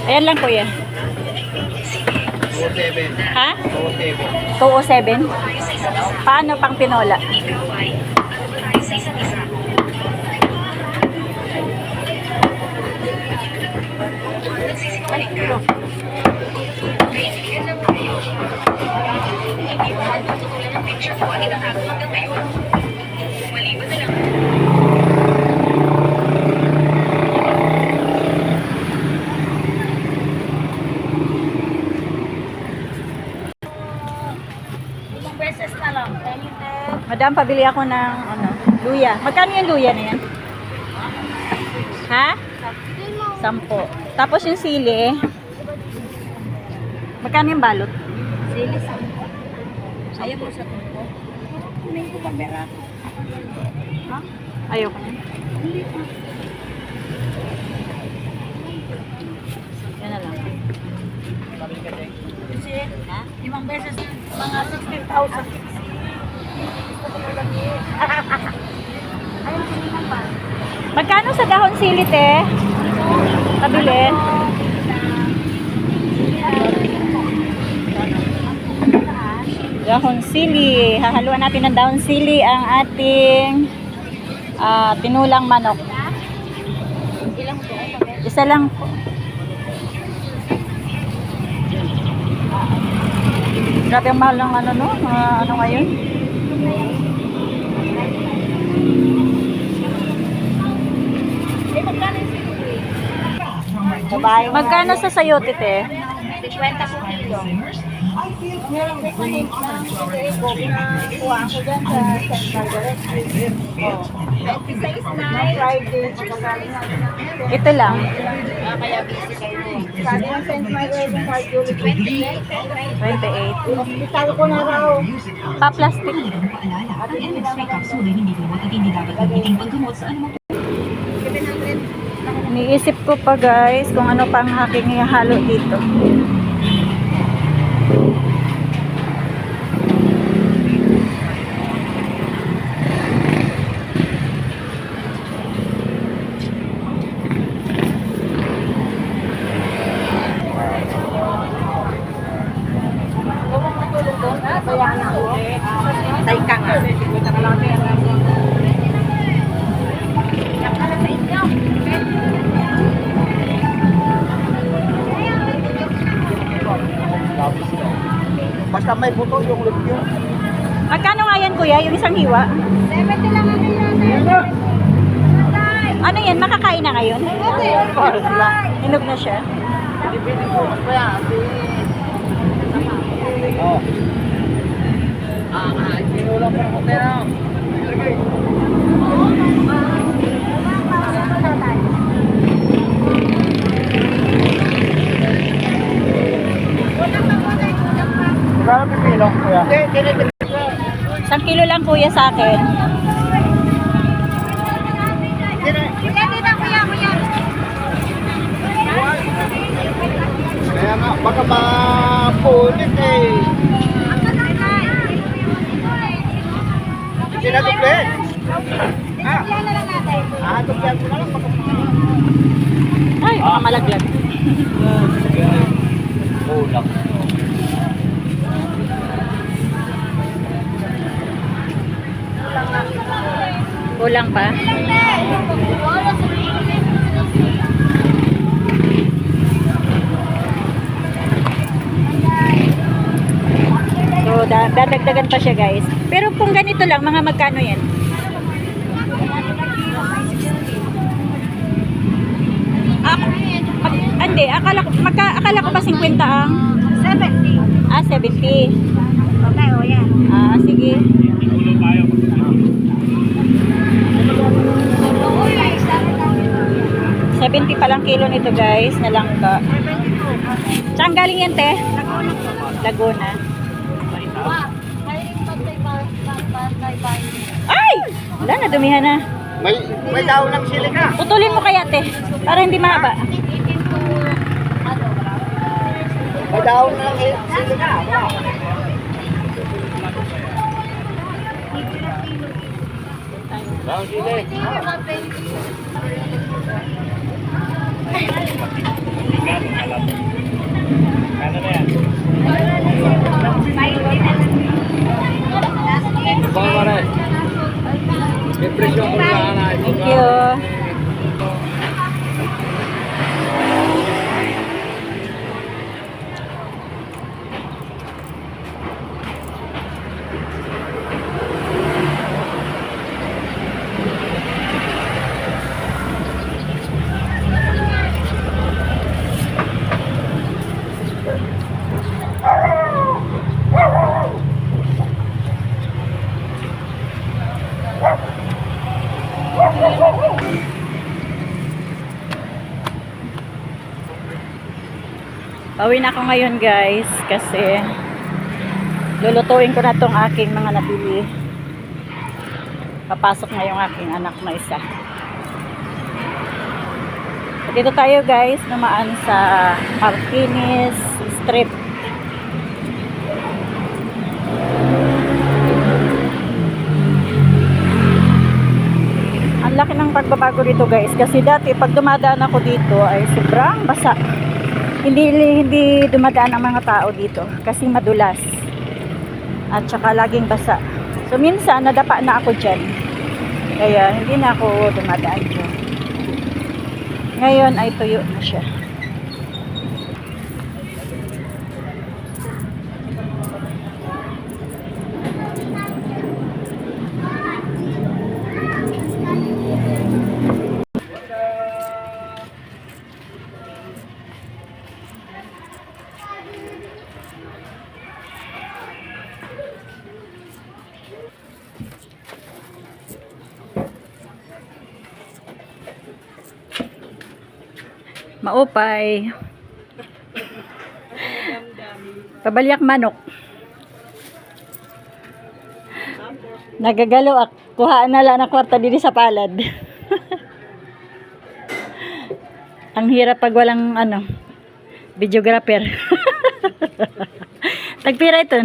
Ayan lang kuya. 207. Ha? 207. 207? Paano pang pinola? Madam, pabili ako ng ano, luya. Magkano yung luya na yan? Ha? 10. Tapos yung sili, magkano yung balot? Sili 10. Ayaw mo sa tupo. Kunin ko pambera. Ha? Ayoko na. Yan na lang. Kasi, limang beses, mga 16,000. Magkano sa dahon sili, te? Pabili. Dahon sili. Hahaluan natin ng dahon sili ang ating tinulang manok. Isa lang po. Grabe ang mahal ng ano, no? Ano ngayon? Magkano sa sayote, te? 50 po kilo. Meron ko kanina ko kuha ko dyan sa St. Margaret. 26 na Friday. Ito lang. Kaya busy kayo. Sabi ng St. Margaret, 28. 28. Hospital ko na raw. Pa-plastic. Ang MSP capsule ay hindi gamot at hindi dapat gamitin paggamot sa anumang Iniisip ko pa guys kung ano pang aking ihalo dito. Tay ka nga. Basta may buto yung lumpia. Magkano nga yan kuya? Yung isang hiwa? 70 lang ang kailangan. Ano yan? Makakain na ngayon? Para sila. Hinog na siya. Oh. Pinulang pa ko tayo. Kaya pipilong kuya? 1 kilo lang kuya sa akin. Kaya nga, baka mapulit eh. Sinagupin. Tugyan ko na lang. Ay, baka malaglag. Ulam. Kulang pa. So, dadagdagan pa siya guys. Pero kung ganito lang, mga magkano yan? Hindi, akala ko ba 50 ang? 70. 70. Okay, o yan. Sige. Uy, 70 pa lang kilo nito guys, na langka. Saan galing yan, te? Laguna. Ay! Wala na, dumihan na. May daon ng sili ka. Putulin mo kaya, te. Para hindi mahaba. May daon ng sili ka. Daon sili. Pauwi na ako ngayon guys kasi lulutuin ko na tong aking mga nabili. Papasok na yung aking anak na isa. Dito tayo guys, namaan sa Martinez Strip. Ang laki ng pagbabago dito guys kasi dati pag dumadaan ako dito ay sobrang basa. Hindi dumadaan ang mga tao dito kasi madulas at saka laging basa. So minsan nadapa na ako dyan kaya hindi na ako dumadaan dyan. Ngayon ay tuyo na siya. Maupay. Pabalyak manok. Nagagalo ak. Kuhaan na lang na kwarta dito sa palad. Ang hirap pag walang videographer. Tagpira ito.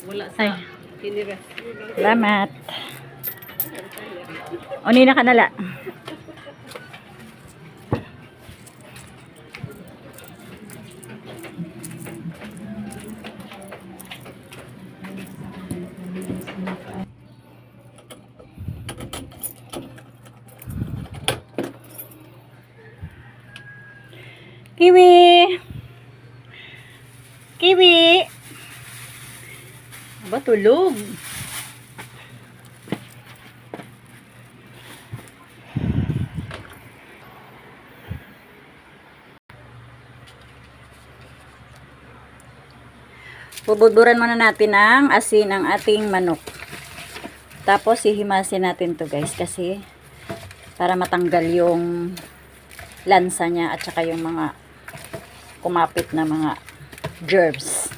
Wala sa kiniras. Salamat. Oni na kanala. Kiwi. Kiwi. Aba, tulog. Bubudburan muna natin ang asin ng ating manok. Tapos hihimasin natin to guys kasi para matanggal yung lansa niya at saka yung mga kumapit na mga germs.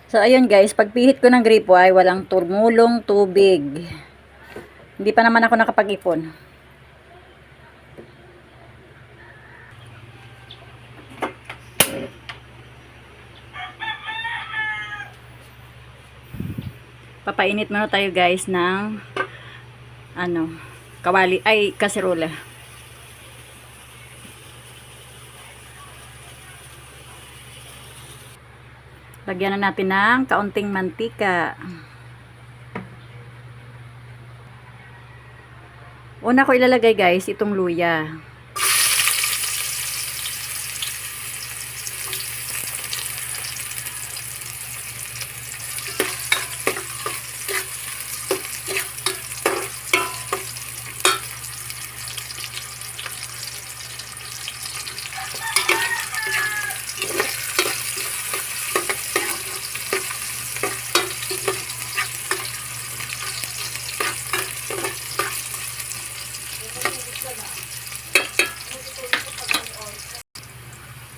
So ayun guys, pagpihit ko ng gripo ay walang tumulong tubig. Hindi pa naman ako nakapag-ipon. Papainit muna tayo guys ng kawali ay kaserola. Lagyan na natin ng kaunting mantika. Una ko ilalagay guys itong luya.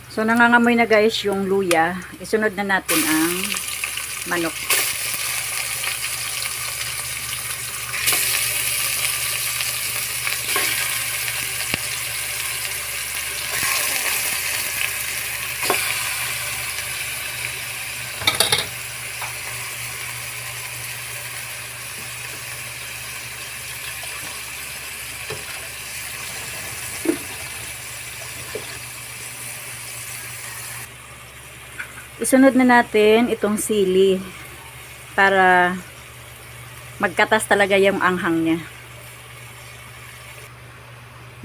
So nangangamoy na guys yung luya. Isunod na natin ang manok. Isunod na natin itong sili para magkatas talaga yung anghang niya.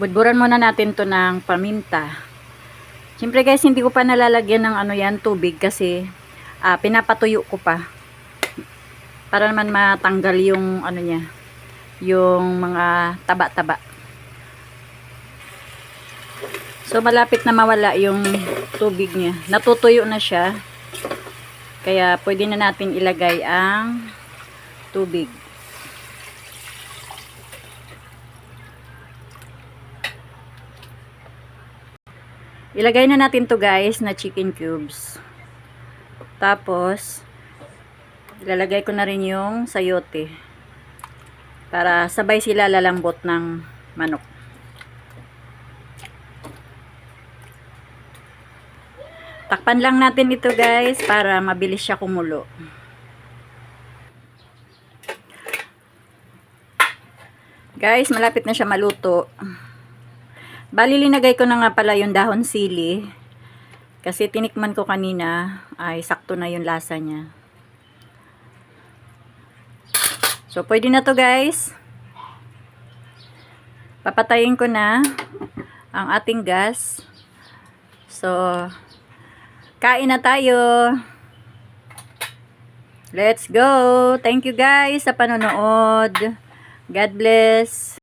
Budburan muna natin to ng paminta. Siyempre guys, hindi ko pa nalalagyan ng tubig kasi pinapatuyo ko pa. Para naman matanggal yung niya, yung mga taba-taba. So, malapit na mawala yung tubig niya. Natutuyo na siya. Kaya, pwede na natin ilagay ang tubig. Ilagay na natin to guys na chicken cubes. Tapos, ilalagay ko na rin yung sayote. Para sabay sila lalambot ng manok. Takpan lang natin ito guys para mabilis siya kumulo. Guys, malapit na siya maluto. Bali, linagay ko na nga pala yung dahon sili. Kasi tinikman ko kanina, ay sakto na yung lasa niya. So, pwede na to guys. Papatayin ko na ang ating gas. So, kain na tayo. Let's go! Thank you guys sa panonood. God bless.